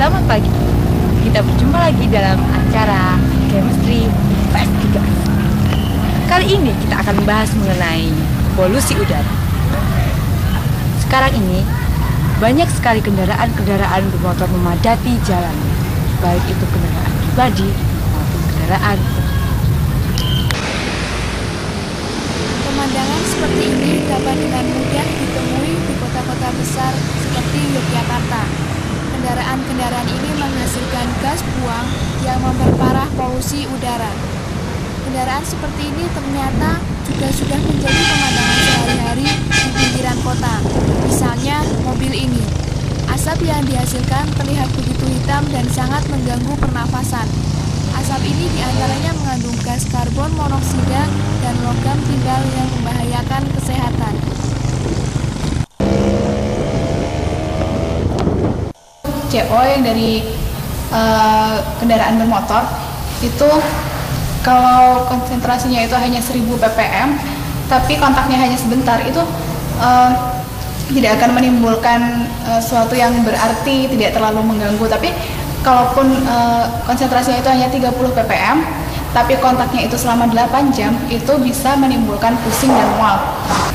Selamat pagi, kita berjumpa lagi dalam acara Chemistry Fest 3. Kali ini kita akan membahas mengenai polusi udara. Sekarang ini, banyak sekali kendaraan bermotor memadati jalan, baik itu kendaraan pribadi maupun kendaraan. Pemandangan seperti ini dapat dengan mudah ditemui di kota-kota besar seperti Yogyakarta. Kendaraan-kendaraan ini menghasilkan gas buang yang memperparah polusi udara. Kendaraan seperti ini ternyata juga sudah menjadi pemandangan sehari-hari di pinggiran kota. Misalnya mobil ini. Asap yang dihasilkan terlihat begitu hitam dan sangat mengganggu pernafasan. Asap ini diantaranya mengandung gas karbon monoksida dan logam timbal yang membahayakan kesehatan. CO yang dari kendaraan bermotor itu kalau konsentrasinya itu hanya 1000 ppm, tapi kontaknya hanya sebentar, itu tidak akan menimbulkan suatu yang berarti, tidak terlalu mengganggu. Tapi kalaupun konsentrasinya itu hanya 30 ppm, tapi kontaknya itu selama 8 jam, itu bisa menimbulkan pusing dan mual.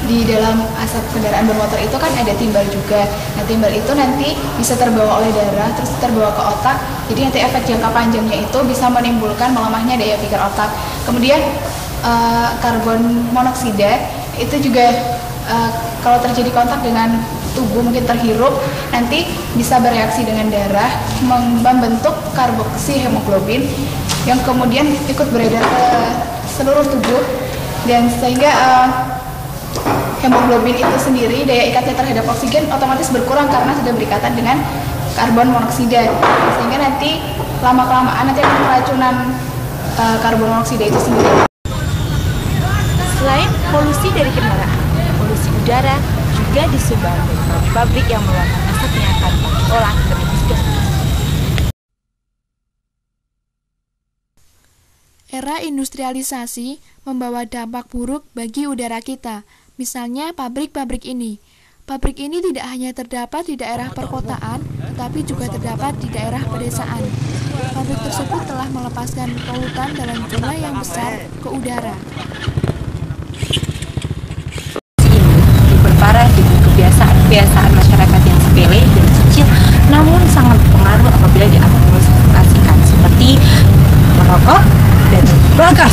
Di dalam asap kendaraan bermotor itu kan ada timbal juga. Nah, timbal itu nanti bisa terbawa oleh darah, terus terbawa ke otak. Jadi nanti efek jangka panjangnya itu bisa menimbulkan melemahnya daya pikir otak. Kemudian karbon monoksida itu juga kalau terjadi kontak dengan tubuh, mungkin terhirup, nanti bisa bereaksi dengan darah, membentuk karboksi hemoglobin yang kemudian ikut beredar ke seluruh tubuh, dan sehingga hemoglobin itu sendiri daya ikatnya terhadap oksigen otomatis berkurang karena sudah berikatan dengan karbon monoksida, sehingga nanti lama-kelamaan nanti akan keracunan karbon monoksida itu sendiri. Selain polusi dari kendaraan, polusi udara juga disumbang dari pabrik yang mengeluarkan asap yang akan diolah menjadi gas. Era industrialisasi membawa dampak buruk bagi udara kita. Misalnya pabrik-pabrik ini. Pabrik ini tidak hanya terdapat di daerah perkotaan, tetapi juga terdapat di daerah pedesaan. Pabrik tersebut telah melepaskan polutan dalam jumlah yang besar ke udara. Ini diperparah dengan kebiasaan masyarakat yang sepele dan kecil, namun sangat berpengaruh apabila diaplikasikan, seperti merokok dan bakar.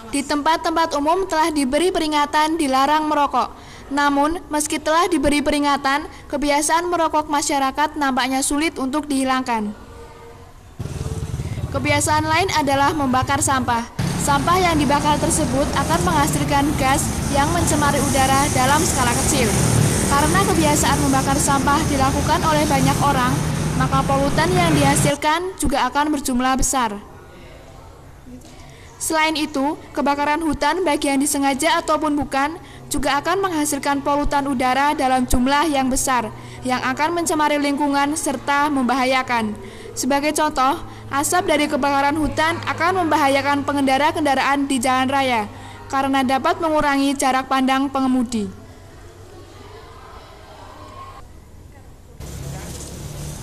Di tempat-tempat umum telah diberi peringatan dilarang merokok. Namun, meski telah diberi peringatan, kebiasaan merokok masyarakat nampaknya sulit untuk dihilangkan. Kebiasaan lain adalah membakar sampah. Sampah yang dibakar tersebut akan menghasilkan gas yang mencemari udara dalam skala kecil. Karena kebiasaan membakar sampah dilakukan oleh banyak orang, maka polutan yang dihasilkan juga akan berjumlah besar. Selain itu, kebakaran hutan baik yang disengaja ataupun bukan juga akan menghasilkan polutan udara dalam jumlah yang besar yang akan mencemari lingkungan serta membahayakan. Sebagai contoh, asap dari kebakaran hutan akan membahayakan pengendara kendaraan di jalan raya karena dapat mengurangi jarak pandang pengemudi.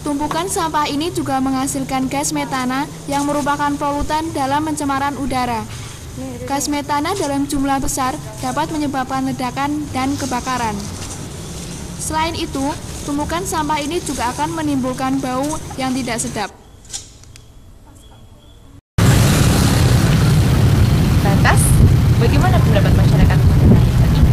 Tumpukan sampah ini juga menghasilkan gas metana yang merupakan polutan dalam pencemaran udara. Gas metana dalam jumlah besar dapat menyebabkan ledakan dan kebakaran. Selain itu, tumpukan sampah ini juga akan menimbulkan bau yang tidak sedap. Lantas, bagaimana pendapat masyarakat mengenai hal ini?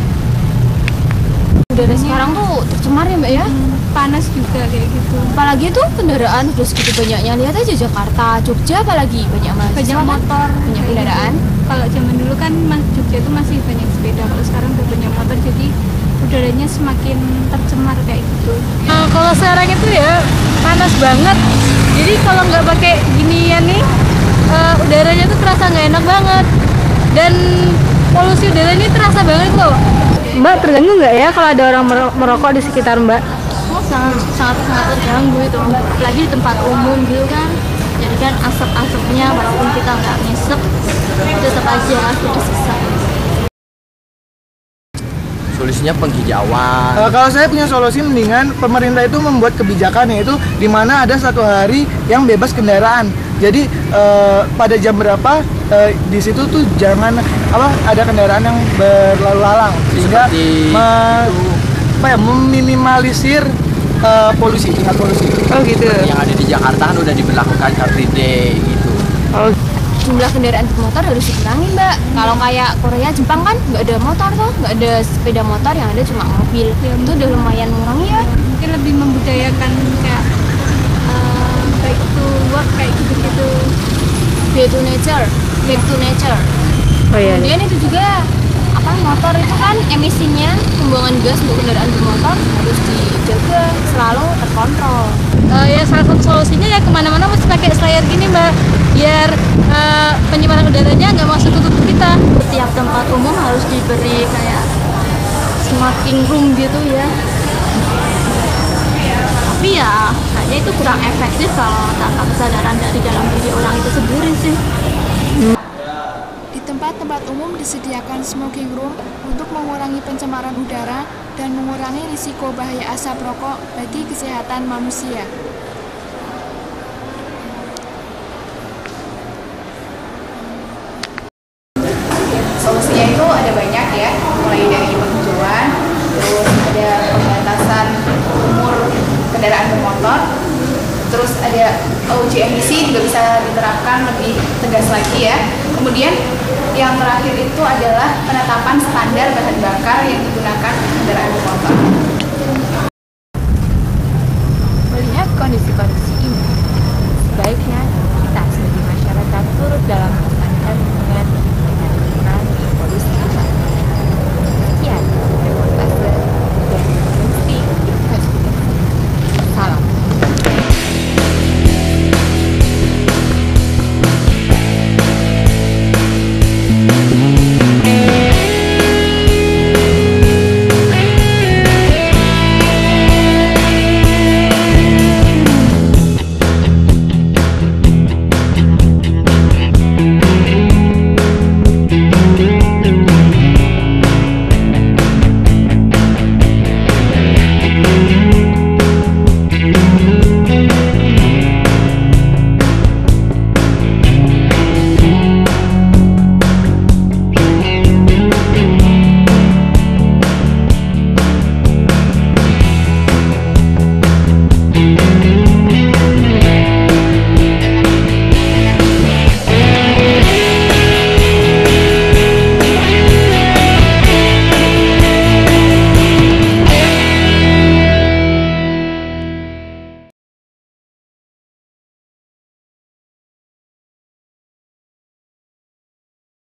Udara sekarang tuh tercemar ya Mbak ya, panas juga kayak gitu. Apalagi tuh kendaraan udah segitu banyaknya, lihat aja Jakarta, Jogja apalagi banyak motor, banyak kendaraan. Kalau zaman dulu kan Jogja itu masih banyak sepeda, kalau sekarang udah banyak motor, jadi udaranya semakin tercemar kayak gitu. Kalau sekarang itu ya panas banget, jadi kalau nggak pakai ginian nih, udaranya tuh terasa nggak enak banget, dan polusi udara ini terasa banget loh. Mbak, terganggu nggak ya kalau ada orang merokok di sekitar Mbak? Sangat terganggu itu, apalagi di tempat umum gitu kan. Jadi kan asap-asapnya walaupun kita nggak ngisep, tetap aja kita sisa. Solusinya penghijauan. Kalau saya punya solusi, mendingan pemerintah itu membuat kebijakan, yaitu di mana ada 1 hari yang bebas kendaraan. Jadi pada jam berapa di situ tuh jangan ada kendaraan yang berlalu lalang, sehingga meminimalisir polusi, tingkat polusi. Oh gitu. Yang ada di Jakarta kan udah diberlakukan Car Free Day gitu. Oh. Jumlah kendaraan bermotor harus dikurangi, Mbak. Kalau kayak Korea, Jepang kan nggak ada motor tuh, nggak ada sepeda motor, yang ada cuma mobil. Ya, itu udah lumayan ngurangi ya. Mungkin lebih membudayakan kayak back to work kayak gitu-gitu. Back to nature, back to nature. Oh iya. Kemudian itu juga motor itu kan emisinya, pembuangan gas untuk kendaraan bermotor harus dijaga, selalu terkontrol. Ya salah satu solusinya ya kemana-mana mesti pakai slayer gini Mbak, biar pencemaran udaranya nggak masuk ke tubuh kita. Setiap tempat umum harus diberi kayak smoking room gitu ya. Tapi ya kayaknya itu kurang efektif kalau tanpa kesadaran dari dalam diri orang itu sendiri sih. Di tempat-tempat umum disediakan smoking room untuk mengurangi pencemaran udara dan mengurangi risiko bahaya asap rokok bagi kesehatan manusia. Solusinya itu ada banyak ya, mulai dari penghijauan, terus ada pembatasan umur kendaraan bermotor, terus ada uji emisi juga bisa diterapkan lebih tegas lagi ya. Kemudian yang terakhir itu adalah penetapan standar bahan bakar yang digunakan kendaraan bermotor.